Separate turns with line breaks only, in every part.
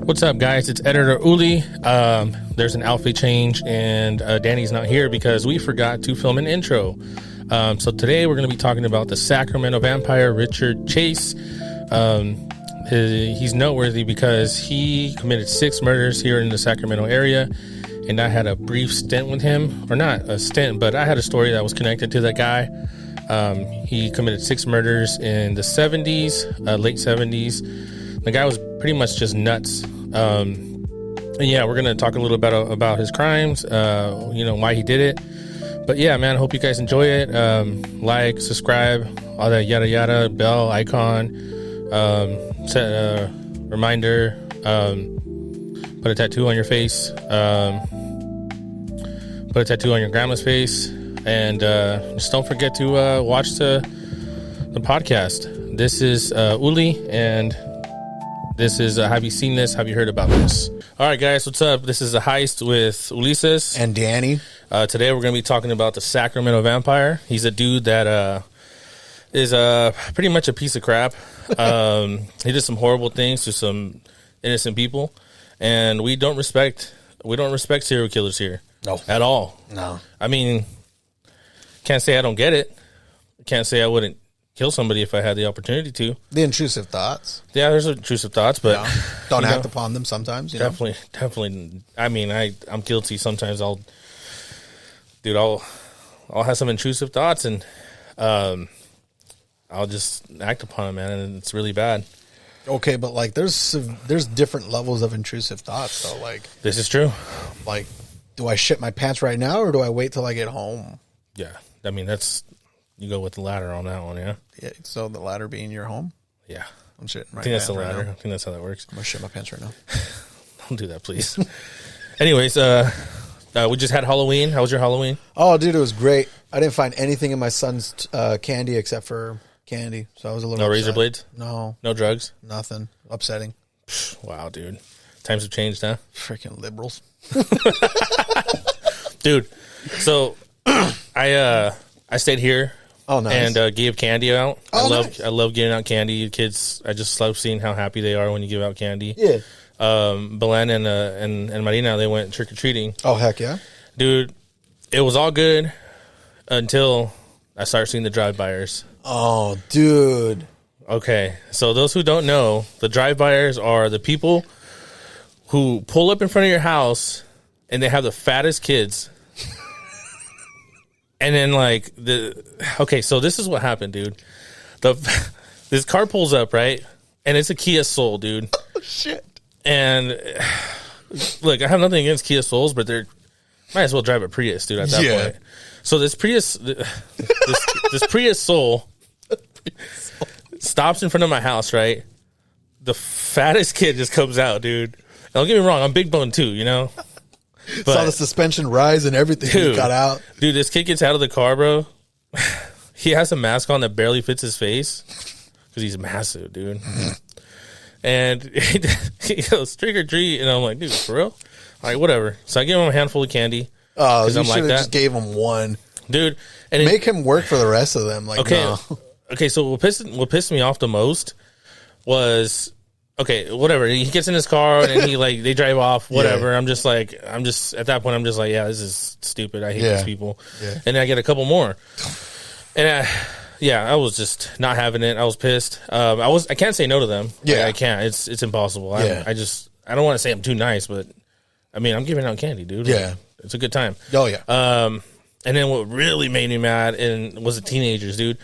What's up, guys? It's Editor Uli. There's an outfit change, and Danny's not here because we forgot to film an intro. So today we're going to be talking about the Sacramento Vampire, Richard Chase. He's noteworthy because he committed 6 murders here in the Sacramento area, and I had a brief stint with him, or not a stint, but I had a story that was connected to that guy. He committed 6 murders in the 70s, late 70s. The guy was pretty much just nuts. And yeah, we're going to talk a little bit about his crimes, why he did it. But yeah, man, I hope you guys enjoy it. Like, subscribe, all that yada yada, bell icon, set a reminder, put a tattoo on your face, put a tattoo on your grandma's face, and just don't forget to watch the podcast. This is Uli, and this is have you seen this? Have you heard about this? All right, guys, what's up? This is The Heist with Ulises
and Danny.
Today we're going to be talking about the Sacramento Vampire. He's a dude that is pretty much a piece of crap. He did some horrible things to some innocent people, and we don't respect serial killers here.
No,
at all.
No,
I mean, can't say I don't get it. Can't say I wouldn't kill somebody if I had the opportunity to.
The intrusive thoughts.
Yeah, there's intrusive thoughts, but
don't act upon them sometimes.
Definitely. I mean, I'm guilty. Sometimes I'll have some intrusive thoughts, and I'll just act upon them, man, and it's really bad.
Okay, but like, there's different levels of intrusive thoughts, though. Like,
this is true.
Like, do I shit my pants right now, or do I wait till I get home?
Yeah, I mean, you go with the latter on that one, yeah.
Yeah. So the latter being your home.
Yeah,
I'm shitting right now.
I think that's the latter. I think that's how that works.
I'm gonna shit my pants right now.
Don't do that, please. Anyways, we just had Halloween. How was your Halloween?
Oh, dude, it was great. I didn't find anything in my son's candy except for candy, so I was a little.
No
upset.
razor blades.
No
drugs.
Nothing. Upsetting.
Wow, dude. Times have changed, huh?
Freaking liberals.
Dude, so I stayed here.
Oh, nice.
And gave candy out.
Oh,
I love giving out candy. Kids, I just love seeing how happy they are when you give out candy.
Yeah.
Belen and Marina, they went trick or treating.
Oh, heck yeah,
dude! It was all good until I started seeing the drive-buyers.
Oh, dude.
Okay, so those who don't know, the drive-buyers are the people who pull up in front of your house and they have the fattest kids. And then, so this is what happened, dude. This car pulls up, right? And it's a Kia Soul, dude.
Oh, shit.
And look, I have nothing against Kia Souls, but might as well drive a Prius, dude, at that point. So this Prius Soul stops in front of my house, right? The fattest kid just comes out, dude. Don't get me wrong, I'm big bone too, you know?
But, saw the suspension rise and everything. Dude, he got out.
Dude, this kid gets out of the car, bro. He has a mask on that barely fits his face because he's massive, dude. And he goes, trick or treat. And I'm like, dude, for real? All right, whatever. So I give him a handful of candy.
Oh, you should have just gave him one.
Dude. And
make him work for the rest of them. Like,
okay,
no.
Okay, so what pissed me off the most was... Okay, whatever. He gets in his car and they drive off, whatever. Yeah. I'm just at that point, I'm just like, yeah, this is stupid. I hate these people. Yeah. And then I get a couple more. And I was just not having it. I was pissed. I can't say no to them.
Yeah.
I can't. It's impossible.
Yeah.
I don't want to say I'm too nice, but I mean, I'm giving out candy, dude.
Yeah.
It's a good time.
Oh, yeah.
And then what really made me mad was the teenagers, dude.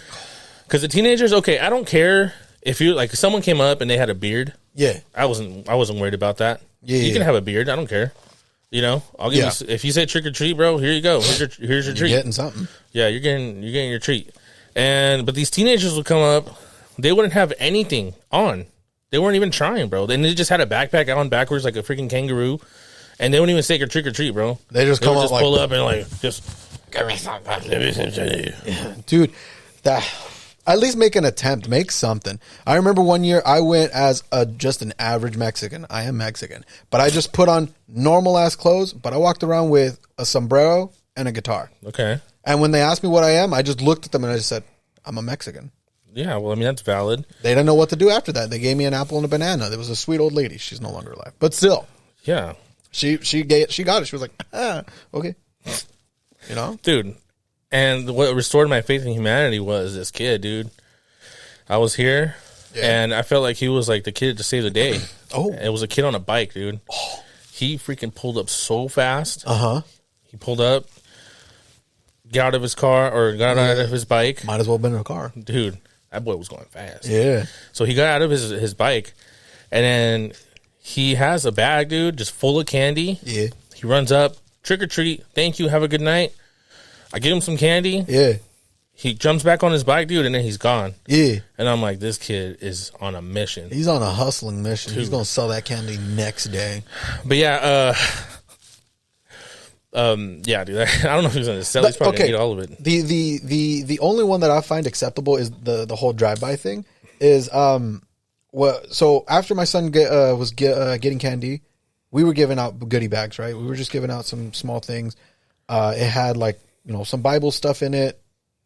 Because the teenagers, okay, I don't care if someone came up and they had a beard.
Yeah,
I wasn't worried about that. Yeah, you can have a beard. I don't care. You know, I'll give you. If you say trick or treat, bro, here you go. Here's your treat.
You're getting something.
Yeah, you're getting your treat. But these teenagers would come up. They wouldn't have anything on. They weren't even trying, bro. They just had a backpack on backwards like a freaking kangaroo, and they wouldn't even say trick or treat, bro.
They just come up,
just pull up and just give me something.
Yeah. Dude, that. At least make an attempt. Make something. I remember one year I went as just an average Mexican. I am Mexican. But I just put on normal-ass clothes, but I walked around with a sombrero and a guitar.
Okay.
And when they asked me what I am, I just looked at them and I just said, I'm a Mexican.
Yeah, well, I mean, that's valid.
They didn't know what to do after that. They gave me an apple and a banana. There was a sweet old lady. She's no longer alive, but still,
Yeah,
she got it. She was like, okay, you know,
dude. And what restored my faith in humanity was this kid, dude. I was here, and I felt like he was like the kid to save the day.
Oh,
it was a kid on a bike, dude. He freaking pulled up so fast. He pulled up, got out of his car or got out of his bike.
Might as well have been in a car,
dude. That boy was going fast.
Yeah.
So he got out of his bike, and then he has a bag, dude, just full of candy.
Yeah.
He runs up, trick or treat. Thank you. Have a good night. I give him some candy.
Yeah.
He jumps back on his bike, dude, and then he's gone.
Yeah.
And I'm like, this kid is on a mission.
He's on a hustling mission. Dude. He's going to sell that candy next day.
But yeah, yeah, dude. I don't know if he's going to sell. He's probably going to eat all of it.
The only one that I find acceptable is the whole drive-by thing. Is so after my son was getting candy, we were giving out goodie bags, right? We were just giving out some small things. It had like, you know, some Bible stuff in it,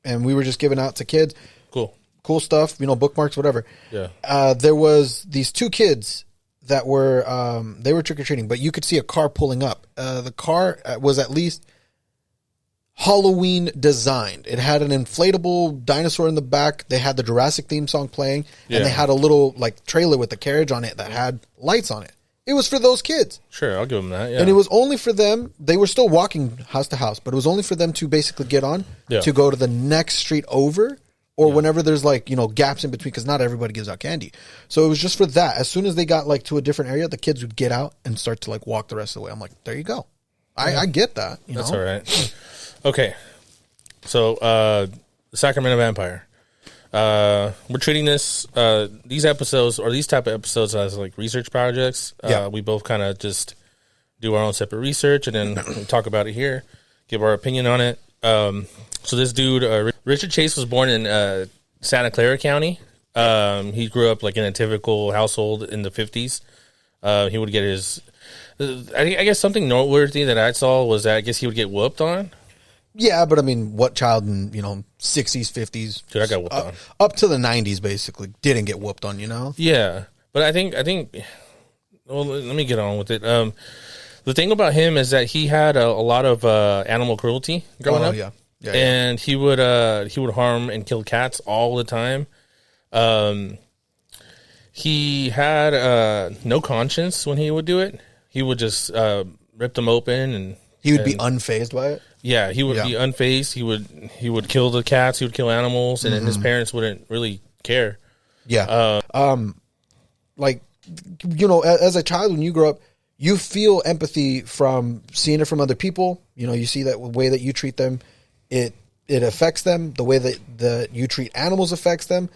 and we were just giving out to kids. Cool stuff, you know, bookmarks, whatever.
Yeah.
There was these two kids that were they were trick-or-treating, but you could see a car pulling up. The car was at least Halloween designed. It had an inflatable dinosaur in the back. They had the Jurassic theme song playing, and they had a little like trailer with a carriage on it that had lights on it. It was for those kids.
Sure, I'll give them that. Yeah.
And it was only for them. They were still walking house to house, but it was only for them to basically get on to go to the next street over, or whenever there's like, you know, gaps in between, because not everybody gives out candy. So it was just for that. As soon as they got like to a different area, the kids would get out and start to like walk the rest of the way. I'm like, there you go. I get that.
That's all right. Okay. So, the Sacramento Vampire. We're treating these episodes or these type of episodes as like research projects. We both kind of just do our own separate research and then we talk about it here, give our opinion on it. So this dude, Richard Chase, was born in Santa Clara County. He grew up like in a typical household in the 50s. He would get his, I guess something noteworthy that I saw was that I guess he would get whooped on.
Yeah, but I mean, what child in, you know, 60s, 50s?
Dude, I got whooped on.
Up to the 90s, basically, didn't get whooped on, you know?
Yeah, but I think, well, let me get on with it. The thing about him is that he had a lot of animal cruelty growing up.
Yeah.
And he would harm and kill cats all the time. He had no conscience when he would do it. He would just rip them open, and
he would be unfazed by it.
Yeah, he would be unfazed. He would kill the cats. He would kill animals, and then his parents wouldn't really care.
Yeah. Like, you know, as a child, when you grow up, you feel empathy from seeing it from other people. You know, you see that way that you treat them, it affects them. The way that you treat animals affects them.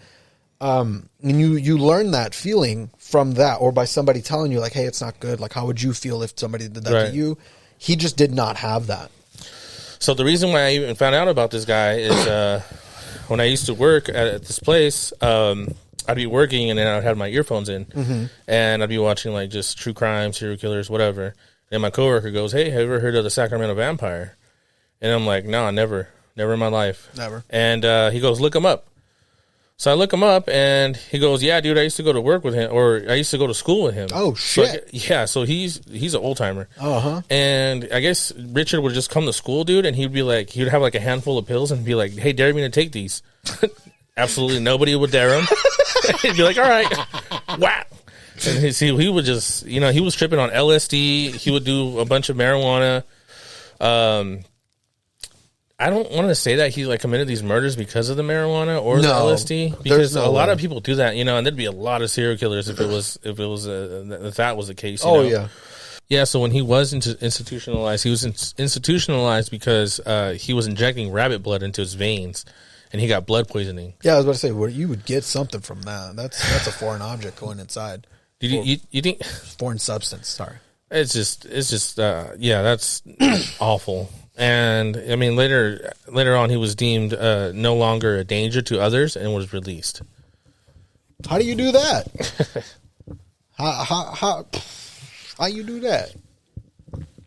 And you learn that feeling from that, or by somebody telling you like, hey, it's not good. Like, how would you feel if somebody did that to you? He just did not have that.
So the reason why I even found out about this guy is when I used to work at this place, I'd be working and then I'd have my earphones in and I'd be watching like just true crime, serial killers, whatever. And my coworker goes, hey, have you ever heard of the Sacramento Vampire? And I'm like, no, never in my life.
Never. And
he goes, look him up. So I look him up, and he goes, yeah, dude, I used to go to work with him, or I used to go to school with him.
Oh, shit.
So he's an old-timer.
Uh-huh.
And I guess Richard would just come to school, dude, and he'd be like, he would have like a handful of pills and be like, hey, dare me to take these. Absolutely nobody would dare him. He'd be like, all right. Wow. And he would just, you know, he was tripping on LSD. He would do a bunch of marijuana. I don't want to say that he like committed these murders because of the marijuana or the LSD, because a lot of people do that, you know, and there'd be a lot of serial killers if that was the case. You know? Yeah. So when he was institutionalized, he was institutionalized because he was injecting rabbit blood into his veins, and he got blood poisoning.
Yeah, I was about to say, well, you would get something from that. That's a foreign object going inside.
You think
foreign substance? Sorry.
It's just that's awful. And I mean, later on, he was deemed no longer a danger to others and was released.
How do you do that? How you do that?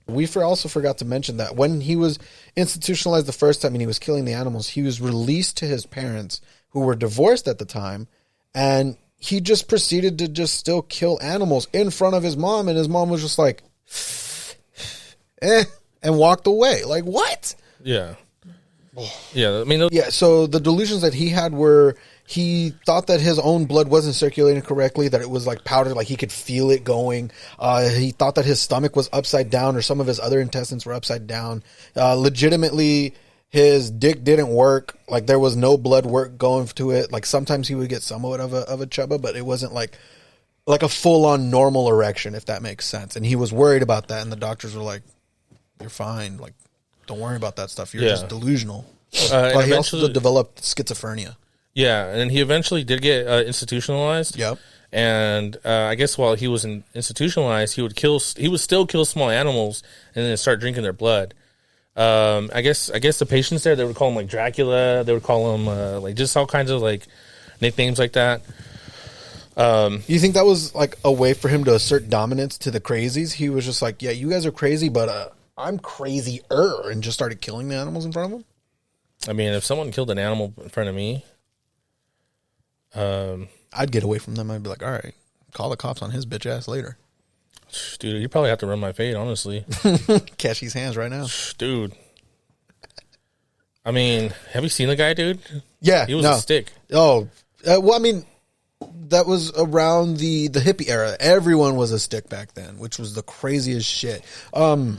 We also forgot to mention that when he was institutionalized the first time and he was killing the animals, he was released to his parents, who were divorced at the time, and he just proceeded to just still kill animals in front of his mom, and his mom was just like, and walked away. Like, what?
Yeah. Yeah, I mean...
Yeah, so the delusions that he had were... He thought that his own blood wasn't circulating correctly, that it was like powdered, like he could feel it going. He thought that his stomach was upside down, or some of his other intestines were upside down. Legitimately, his dick didn't work. Like, there was no blood work going to it. Like, sometimes he would get somewhat of a chubba, but it wasn't like a full-on normal erection, if that makes sense. And he was worried about that, and the doctors were like, you're fine. Like, don't worry about that stuff. You're just delusional. But he also developed schizophrenia.
Yeah, and he eventually did get institutionalized.
Yep.
And I guess while he was institutionalized, he would still kill small animals and then start drinking their blood. I guess the patients there, they would call him like Dracula. They would call him like just all kinds of like nicknames like that.
You think that was like a way for him to assert dominance to the crazies? He was just like, yeah, you guys are crazy, but I'm crazier, and just started killing the animals in front of him?
I mean, if someone killed an animal in front of me...
I'd get away from them. I'd be like, all right, call the cops on his bitch ass later.
Dude, you probably have to run my fade, honestly.
Catch these hands right now.
Dude. I mean, have you seen the guy, dude?
Yeah.
He was a stick.
Oh, well, I mean, that was around the hippie era. Everyone was a stick back then, which was the craziest shit. Yeah,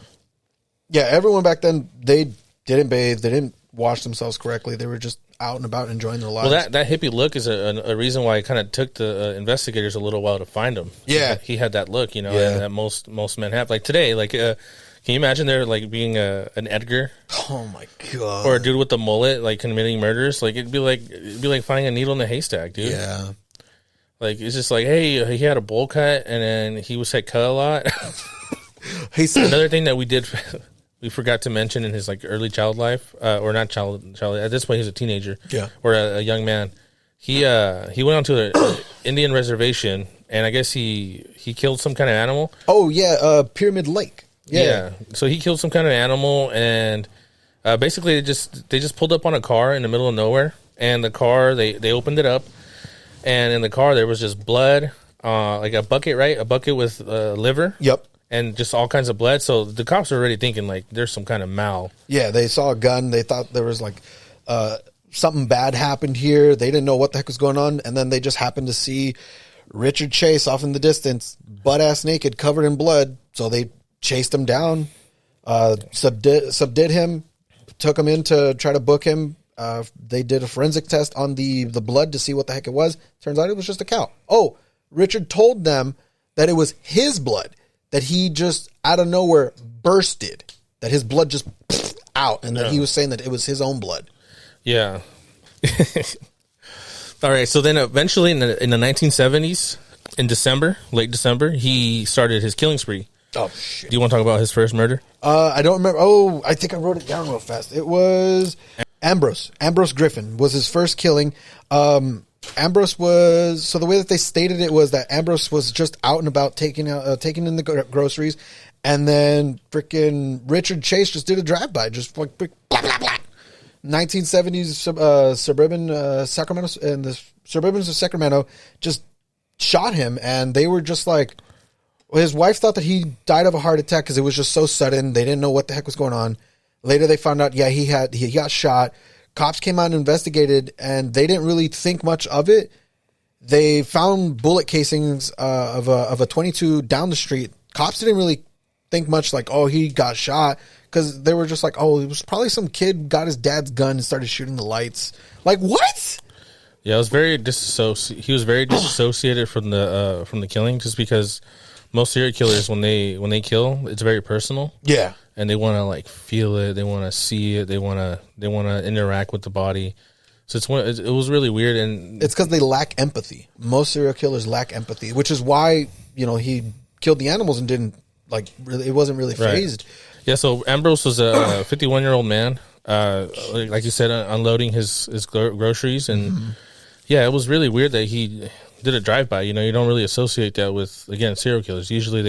everyone back then, they didn't bathe. They didn't wash themselves correctly. They were just out and about enjoying their lives.
Well, that hippie look is a reason why it kind of took the investigators a little while to find him.
Yeah.
He had that look, that most men have. Like today, like, can you imagine there like being an Edgar?
Oh my God.
Or a dude with the mullet, like committing murders? Like, it'd be like finding a needle in a haystack, dude.
Yeah.
Like, it's just like, hey, he had a bowl cut and then he was cut a lot. Another thing that we forgot to mention in his like early child life, or not child. At this point, he's a teenager, or a young man. He went onto an Indian reservation, and I guess he killed some kind of animal.
Oh yeah, Pyramid Lake. Yeah.
So he killed some kind of animal, and basically they just pulled up on a car in the middle of nowhere, and the car they opened it up, and in the car there was just blood, like a bucket, right? A bucket with liver.
Yep.
And just all kinds of blood. So the cops were already thinking, like, there's some kind of mal.
Yeah, they saw a gun. They thought there was, like, something bad happened here. They didn't know what the heck was going on. And then they just happened to see Richard Chase off in the distance, butt-ass naked, covered in blood. So they chased him down, subdid him, took him in to try to book him. They did a forensic test on the blood to see what the heck it was. Turns out it was just a cow. Oh, Richard told them that it was his blood, that he just out of nowhere bursted, that his blood just out, and that he was saying that it was his own blood.
Yeah. All right. So then eventually in the 1970s, in December, late December, he started his killing spree.
Oh, shit.
Do you want to talk about his first murder?
I don't remember. Oh, I think I wrote it down real fast. It was Ambrose. Ambrose Griffin was his first killing. Ambrose was, so the way that they stated it was that Ambrose was just out and about taking in the groceries, and then freaking Richard Chase just did a drive-by, just like blah, blah, blah. 1970s suburban Sacramento, and the suburbans of Sacramento just shot him, and they were just like, well, his wife thought that he died of a heart attack because it was just so sudden. They didn't know what the heck was going on. Later they found out, he got shot. Cops came out and investigated, and they didn't really think much of it. They found bullet casings of a 22 down the street. Cops didn't really think much like, oh, he got shot, because they were just like, oh, it was probably some kid got his dad's gun and started shooting the lights. Like, what?
Yeah, it was he was very disassociated from the killing, just because most serial killers, when they kill, it's very personal.
Yeah.
And they want to like feel it, they want to see it, they want to interact with the body. So it was really weird, and
it's because they lack empathy. Most serial killers lack empathy, which is why he killed the animals and didn't like really. It wasn't really phased.
Right. Yeah. So Ambrose was a 51-year-old man, like you said, unloading his groceries, and yeah, it was really weird that he did a drive-by. You don't really associate that with, again, serial killers. Usually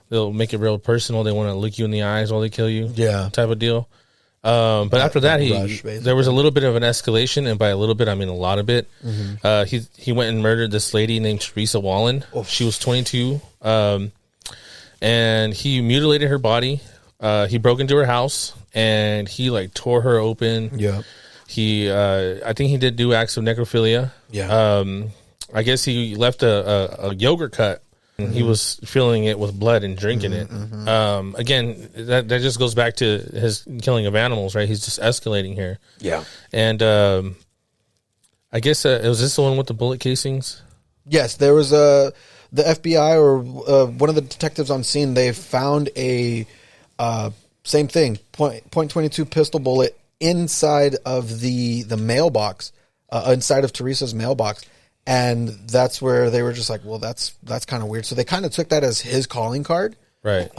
they'll make it real personal. They want to look you in the eyes while they kill you.
Yeah.
Type of deal. But after that,
rush,
there was a little bit of an escalation, and by a little bit, I mean a lot of it. He went and murdered this lady named Teresa Wallen. She was 22, and he mutilated her body. He broke into her house and he like tore her open.
Yeah.
He, I think he did do acts of necrophilia.
Yeah.
I guess he left a yogurt cut. And he was filling it with blood and drinking it. Again, that just goes back to his killing of animals, right? He's just escalating here.
Yeah.
And I guess was this the one with the bullet casings?
Yes, there was the FBI or one of the detectives on scene. They found a same thing, .22 pistol bullet inside of the mailbox, inside of Teresa's mailbox. And that's where they were just like, well, that's kind of weird. So they kind of took that as his calling card.
Right.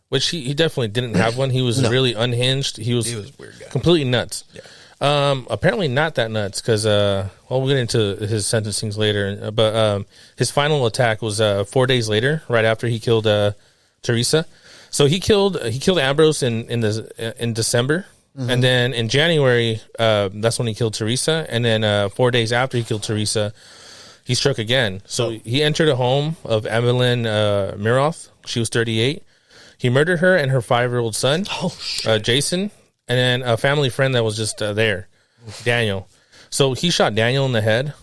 Which he definitely didn't have one. He was really unhinged. He was a weird guy. Completely nuts. Yeah. Apparently not that nuts because, we'll get into his sentencings later. But his final attack was 4 days later, right after he killed Teresa. So he killed Ambrose in December. And then in January, that's when he killed Teresa. And then 4 days after he killed Teresa, he struck again. So he entered a home of Evelyn Miroth. She was 38. He murdered her and her 5-year-old son, Jason, and then a family friend that was just there, Daniel. So he shot Daniel in the head,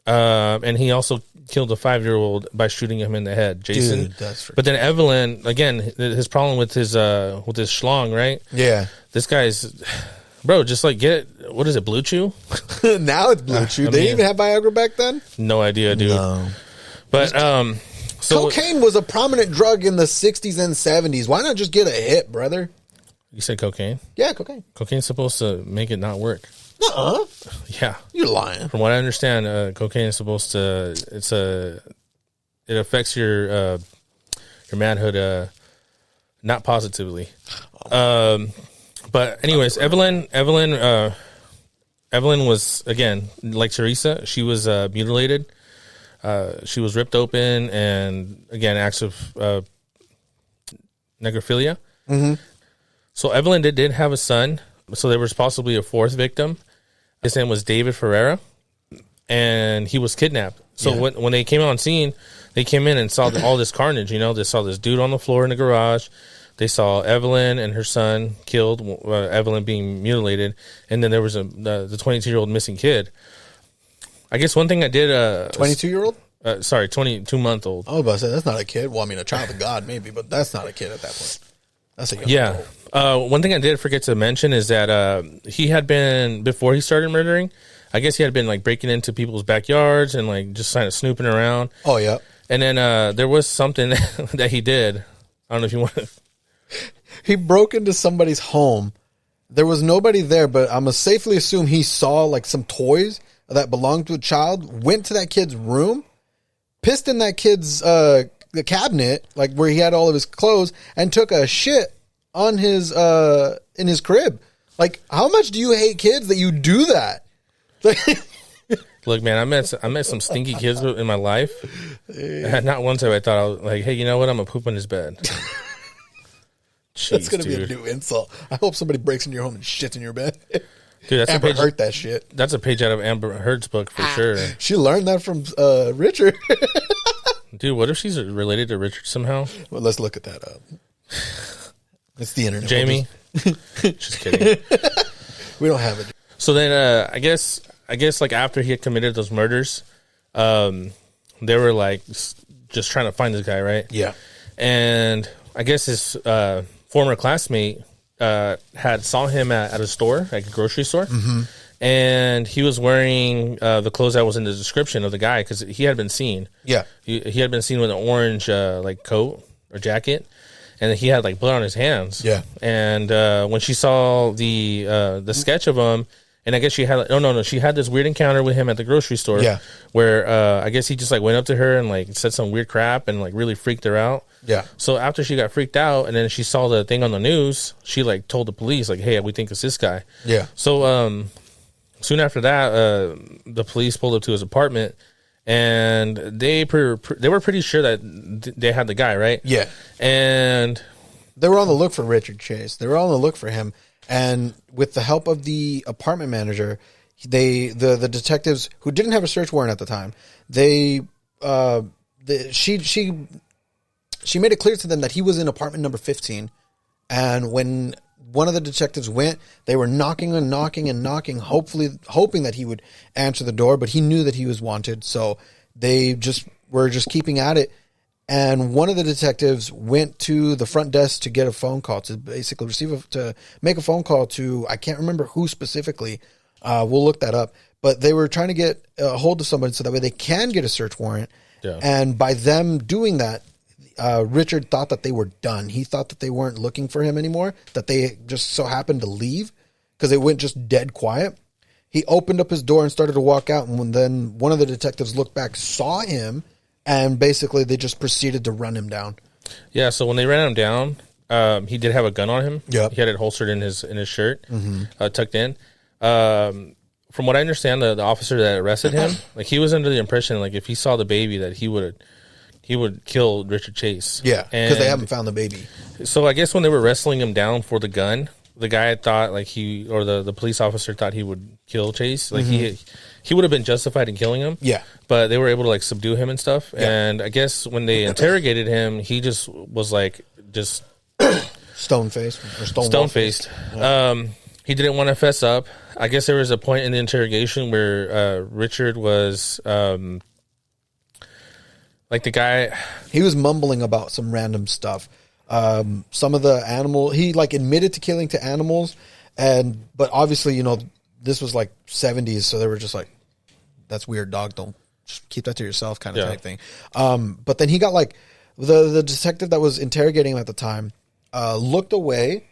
and he also killed a 5-year-old by shooting him in the head, Jason.
Dude,
but then Evelyn, again, his problem with his schlong, right?
Yeah.
This guy's, bro, just like get it. What is it, Blue Chew?
Now it's Blue Chew. They didn't even have Viagra back then?
No idea, dude.
No.
But, so
cocaine was a prominent drug in the 60s and 70s. Why not just get a hit, brother?
You said cocaine?
Yeah, cocaine.
Cocaine's supposed to make it not work.
Nuh-uh.
Yeah.
You're lying.
From what I understand, cocaine is supposed to, it affects your manhood, not positively. But anyways, Evelyn was, again, like Teresa, she was mutilated. She was ripped open, and again, acts of necrophilia. So Evelyn did have a son. So there was possibly a fourth victim. His name was David Ferreira, and he was kidnapped. So when they came on scene, they came in and saw all this carnage. You know, they saw this dude on the floor in the garage. They saw Evelyn and her son killed, Evelyn being mutilated, and then there was the 22-year-old missing kid. I guess one thing I did...
22-year-old?
Sorry, 22-month-old.
I was about to say, that's not a kid. Well, I mean, a child of God, maybe, but that's not a kid at that point. That's a young adult.
One thing I did forget to mention is that he had been, before he started murdering, I guess he had been like breaking into people's backyards and like just kind of snooping around.
Oh, yeah.
And then there was something that he did. I don't know if you want to...
He broke into somebody's home. There was nobody there, but I'm going to safely assume he saw like some toys that belonged to a child, went to that kid's room, pissed in that kid's the cabinet, like where he had all of his clothes, and took a shit on his in his crib. Like, how much do you hate kids that you do that?
Look, man, I met some stinky kids in my life. Not once have I thought, I was like, hey, you know what? I'm going to poop in his bed. Jeez,
that's going to be a new insult. I hope somebody breaks into your home and shits in your bed.
Dude, that's
Amber
a page,
Heard that shit.
That's a page out of Amber Heard's book for sure.
She learned that from Richard.
Dude, what if she's related to Richard somehow?
Well, let's look at that up. It's the internet.
Jamie? Just kidding.
We don't have it.
So then I guess like after he had committed those murders, they were like just trying to find this guy, right?
Yeah.
And I guess his former classmate had saw him at a store, like a grocery store, and he was wearing the clothes that was in the description of the guy because he had been seen.
Yeah,
he had been seen with an orange like coat or jacket, and he had like blood on his hands.
Yeah,
and when she saw the sketch of him, and I guess she had she had this weird encounter with him at the grocery store.
Yeah,
where I guess he just like went up to her and like said some weird crap and like really freaked her out.
Yeah.
So after she got freaked out and then she saw the thing on the news, she like told the police like, "Hey, we think it's this guy."
Yeah.
So soon after that, the police pulled up to his apartment and they were pretty sure that they had the guy, right?
Yeah.
And
they were on the look for Richard Chase. They were on the look for him. And with the help of the apartment manager, the detectives who didn't have a search warrant at the time, she made it clear to them that he was in apartment number 15. And when one of the detectives went, they were knocking, hoping that he would answer the door, but he knew that he was wanted. So they were just keeping at it. And one of the detectives went to the front desk to get a phone call, to basically make a phone call to, I can't remember who specifically. We'll look that up. But they were trying to get a hold of somebody so that way they can get a search warrant. Yeah. And by them doing that, Richard thought that they were done. He thought that they weren't looking for him anymore, that they just so happened to leave because it went just dead quiet. He opened up his door and started to walk out. And then one of the detectives looked back, saw him, and basically they just proceeded to run him down.
Yeah, so when they ran him down, he did have a gun on him.
Yep.
He had it holstered in his shirt, tucked in. From what I understand, the officer that arrested him, like he was under the impression, like if he saw the baby, that he would kill Richard Chase.
Yeah, because they haven't found the baby.
So I guess when they were wrestling him down for the gun, the guy thought like the police officer thought he would kill Chase. Like he would have been justified in killing him.
Yeah.
But they were able to like subdue him and stuff.
Yeah.
And I guess when they interrogated him, he just was like
stone-faced or
stone-faced. Yeah. He didn't want to fess up. I guess there was a point in the interrogation where Richard was like the guy,
he was mumbling about some random stuff. Some of the animal, he like admitted to killing to animals, but obviously, this was like 70s, so they were just like, that's weird, dog. Don't just keep that to yourself, kind of type thing. But then he got like the detective that was interrogating him at the time looked away,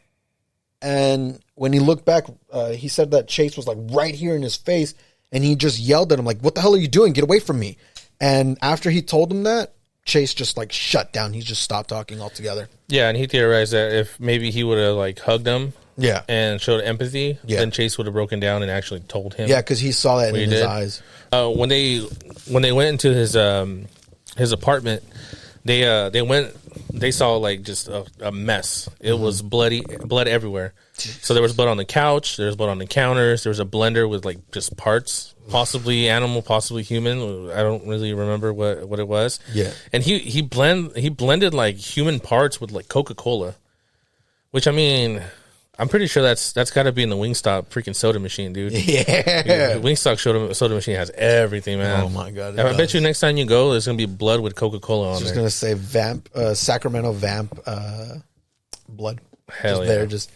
and when he looked back, he said that Chase was like right here in his face, and he just yelled at him like, "What the hell are you doing? Get away from me!" And after he told him that, Chase just like shut down. He just stopped talking altogether.
Yeah, and he theorized that if maybe he would have like hugged him, and showed empathy, then Chase would have broken down and actually told him.
Yeah, because he saw that in his eyes.
When they went into his apartment, they saw like just a mess. It was blood everywhere. So there was blood on the couch, there was blood on the counters, there was a blender with like just parts, possibly animal, possibly human. I don't really remember what it was.
Yeah.
And he blended like human parts with like Coca-Cola, which I mean, I'm pretty sure that's got to be in the Wingstop freaking soda machine, dude.
Yeah.
Wingstop soda machine has everything, man.
Oh my god!
I bet you next time you go, there's gonna be blood with Coca-Cola on there.
Just gonna say Sacramento Vamp blood.
Hell
just
yeah.
There, just.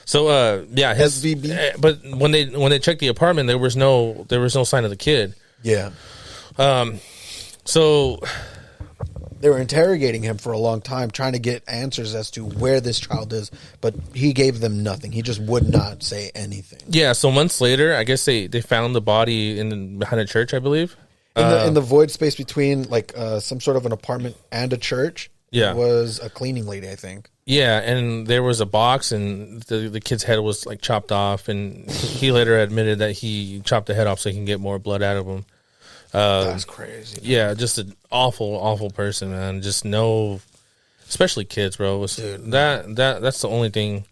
So
SVB. But when they checked the apartment, there was no sign of the kid.
Yeah.
So
they were interrogating him for a long time, trying to get answers as to where this child is, but he gave them nothing. He just would not say anything.
Yeah. So months later, I guess they found the body behind a church, I believe.
In the void space between like some sort of an apartment and a church.
Yeah.
It was a cleaning lady, I think.
Yeah, and there was a box, and the kid's head was like chopped off, and he later admitted that he chopped the head off so he can get more blood out of him.
That's crazy.
Yeah, just an awful person, man. Just especially kids, bro. Dude, that's the only thing.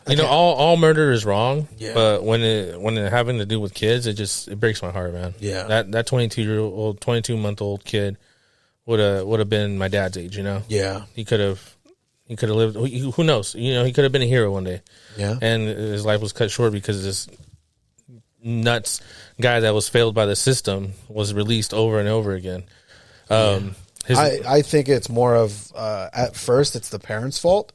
All murder is wrong, but when it having to do with kids, it breaks my heart, man.
Yeah,
that 22-month-old kid would have been my dad's age,
Yeah,
he could have lived. Who knows? He could have been a hero one day.
Yeah,
and his life was cut short because this nuts guy that was failed by the system was released over and over again.
I think it's more of at first it's the parents' fault.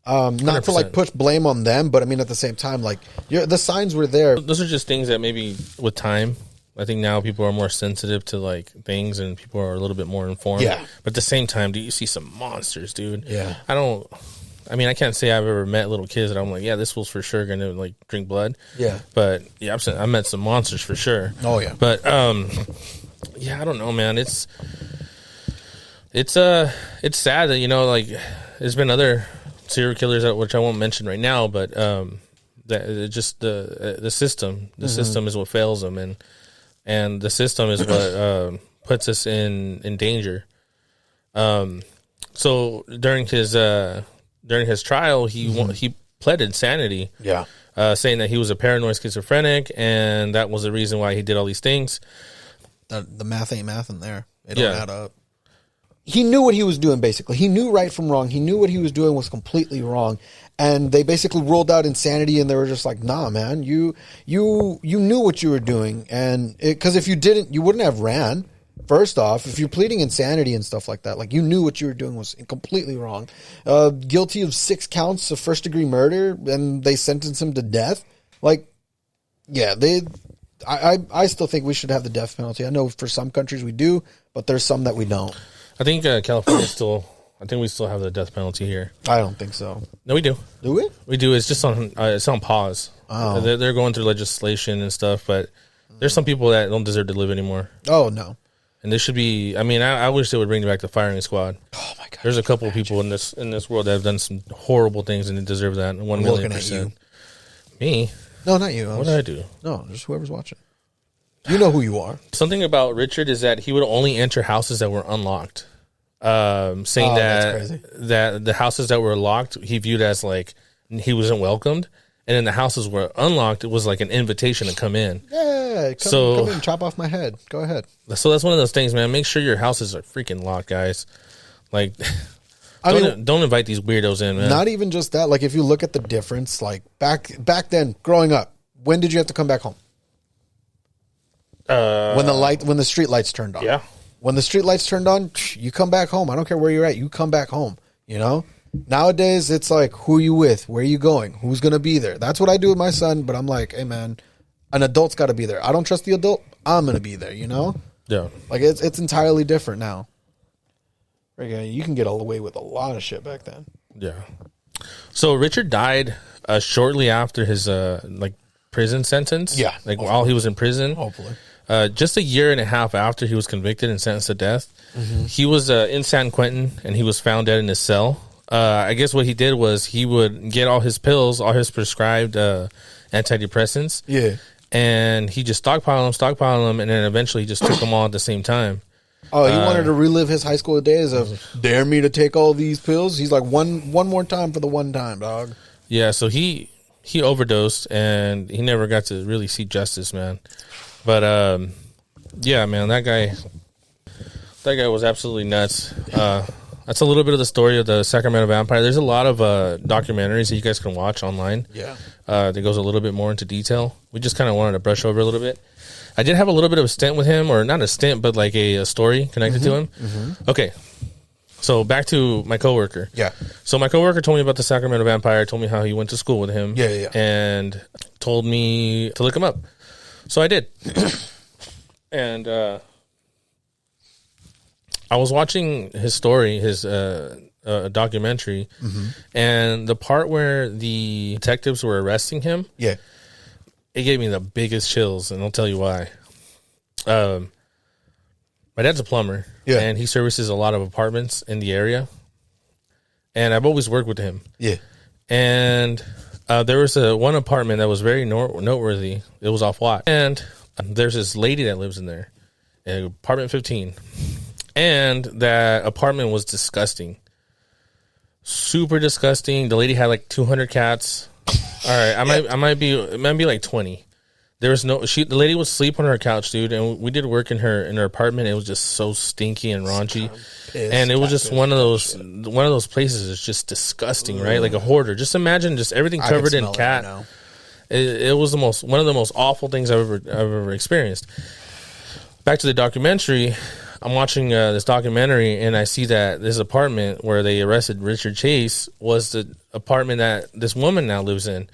Not
100%.
to like push blame on them, but I mean at the same time, like the signs were there.
Those are just things that maybe with time, I think now people are more sensitive to like things and people are a little bit more informed.
Yeah.
But at the same time, do you see some monsters, dude?
Yeah.
I mean, I can't say I've ever met little kids that I'm like, yeah, this was for sure going to like drink blood.
Yeah.
But yeah, I met some monsters for sure.
Oh yeah.
But yeah, I don't know, man. It's sad that, like there's been other serial killers which I won't mention right now, but that just the system is what fails them, and the system is what puts us in danger. So during his trial, he pled insanity.
Yeah.
Saying that he was a paranoid schizophrenic, and that was the reason why he did all these things.
The math ain't math in there. It don't add up. He knew what he was doing, basically. He knew right from wrong. He knew what he was doing was completely wrong. And they basically ruled out insanity, and they were just like, nah, man, you knew what you were doing. And because if you didn't, you wouldn't have ran. First off, if you're pleading insanity and stuff like that, like you knew what you were doing was completely wrong. Guilty of 6 counts of first-degree murder, and they sentenced him to death. Like, yeah, I still think we should have the death penalty. I know for some countries we do, but there's some that we don't.
I think California I think we still have the death penalty here.
I don't think so.
No, we do.
Do we?
We do. It's just on pause.
Oh.
They're going through legislation and stuff, but there's some people that don't deserve to live anymore.
Oh, no.
And this should be. I mean, I wish they would bring back the firing squad.
Oh my god!
There's a couple of people in this world that have done some horrible things and they deserve that. 1,000,000%. Me?
No, not you.
What did I do?
No, just whoever's watching. You know who you are.
Something about Richard is that he would only enter houses that were unlocked. Saying that the houses that were locked, he viewed as like he wasn't welcomed. And then the houses were unlocked. It was like an invitation to come in.
Yeah, come in, chop off my head. Go ahead.
So that's one of those things, man. Make sure your houses are freaking locked, guys. Like, don't invite these weirdos in, man.
Not even just that. Like, if you look at the difference, like back then, growing up, when did you have to come back home? When the street lights turned on.
Yeah.
When the street lights turned on, you come back home. I don't care where you're at. You come back home. You know. Nowadays, it's like, who are you with? Where are you going? Who's going to be there? That's what I do with my son, but I'm like, hey, man, an adult's got to be there. I don't trust the adult. I'm going to be there, you know?
Yeah.
Like, it's entirely different now. You can get away with a lot of shit back then.
Yeah. So Richard died shortly after his, prison sentence.
Yeah.
Like, while he was in prison.
Hopefully.
Just a year and a half after he was convicted and sentenced to death. Mm-hmm. He was in San Quentin, and he was found dead in his cell. I guess what he did was he would get all his pills, all his prescribed antidepressants.
Yeah.
And he just stockpiled them, and then eventually he just took them all at the same time.
Oh, he wanted to relive his high school days of dare me to take all these pills. He's like, one more time for the one time, dog.
Yeah, so he overdosed, and he never got to really see justice, man. But yeah, man, that guy was absolutely nuts. That's a little bit of the story of the Sacramento Vampire. There's a lot of documentaries that you guys can watch online.
Yeah.
That goes a little bit more into detail. We just kind of wanted to brush over a little bit. I did have a little bit of a stint with him, or not a stint, but like a story connected to him. Mm-hmm. Okay. So back to my coworker.
Yeah.
So my coworker told me about the Sacramento Vampire, told me how he went to school with him.
Yeah.
And told me to look him up. So I did. And I was watching his story, his documentary, and the part where the detectives were arresting him,
yeah,
it gave me the biggest chills, and I'll tell you why. My dad's a plumber, and he services a lot of apartments in the area, and I've always worked with him.
Yeah,
and there was one apartment that was very noteworthy. It was off lot, and there's this lady that lives in there, apartment 15. And that apartment was disgusting. Super disgusting. The lady had like 200 cats. All right, it might be like 20. There was the lady would sleep on her couch, dude, and we did work in her apartment. It was just so stinky and raunchy. And it was just one of those places that's just disgusting, right? Like a hoarder. Just imagine just everything covered in cat. It was one of the most awful things I've ever experienced. Back to the documentary. I'm watching this documentary, and I see that this apartment where they arrested Richard Chase was the apartment that this woman now lives in.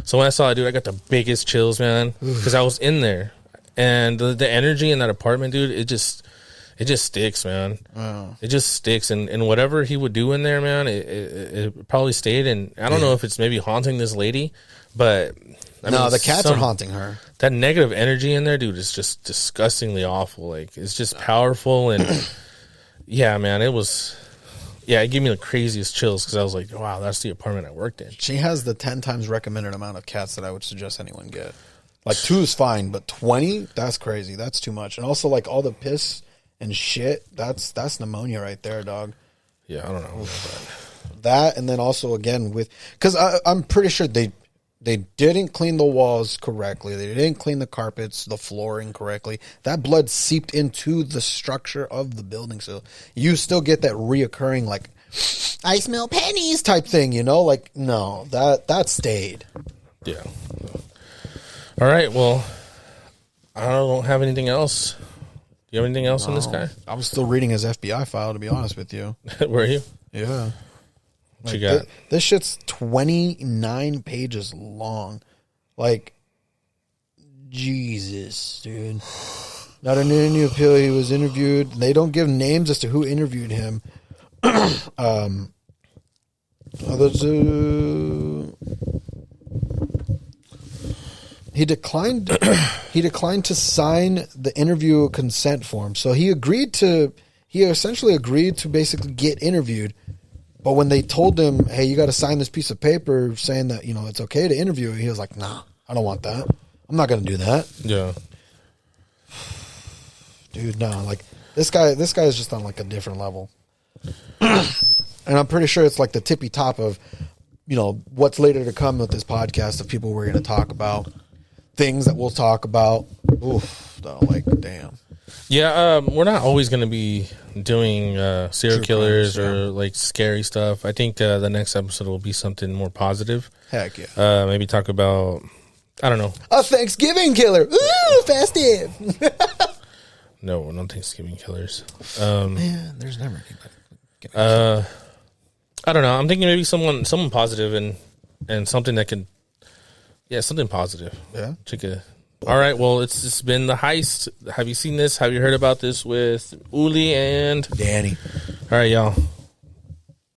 So when I saw it, dude, I got the biggest chills, man, because I was in there, and the energy in that apartment, dude, it just sticks, man. Wow. It just sticks, and whatever he would do in there, man, it probably stayed. And I don't know if it's maybe haunting this lady, but
the cats are haunting her.
That negative energy in there, dude, is just disgustingly awful. Like, it's just powerful. And yeah, man, it gave me the craziest chills because I was like, wow, that's the apartment I worked in.
She has the 10 times recommended amount of cats that I would suggest anyone get. Like 2 is fine, but 20, that's crazy. That's too much. And also like all the piss and shit, that's pneumonia right there, dog.
Yeah, I don't know.
That, and then also again because I'm pretty sure they didn't clean the walls correctly. They didn't clean the carpets, the flooring correctly. That blood seeped into the structure of the building. So you still get that reoccurring, like, I smell pennies type thing, Like, no, that stayed.
Yeah. All right. Well, I don't have anything else. Do you have anything else on this guy?
I was still reading his FBI file, to be honest with you.
Were you?
Yeah.
What you got?
This shit's 29 pages long. Like, Jesus, dude. Not an interview appeal. He was interviewed. They don't give names as to who interviewed him. He declined. He declined to sign the interview consent form. So he essentially agreed to basically get interviewed. But when they told him, "Hey, you got to sign this piece of paper saying that it's okay to interview," he was like, "Nah, I don't want that. I'm not going to do that."
Yeah,
dude, no. Like this guy is just on like a different level. And I'm pretty sure it's like the tippy top of, what's later to come with this podcast of people we're going to talk about, things that we'll talk about. Oof, though, like damn.
Yeah, we're not always going to be doing serial killers or like scary stuff. I think the next episode will be something more positive.
Heck yeah.
Maybe talk about, I don't know.
A Thanksgiving killer. Ooh, festive.
No Thanksgiving killers.
Man, there's never anybody.
I don't know. I'm thinking maybe someone positive and something that can, something positive.
Yeah.
All right. Well, it's been The Heist. Have you seen this? Have you heard about this with Uli and
Danny?
All right, y'all.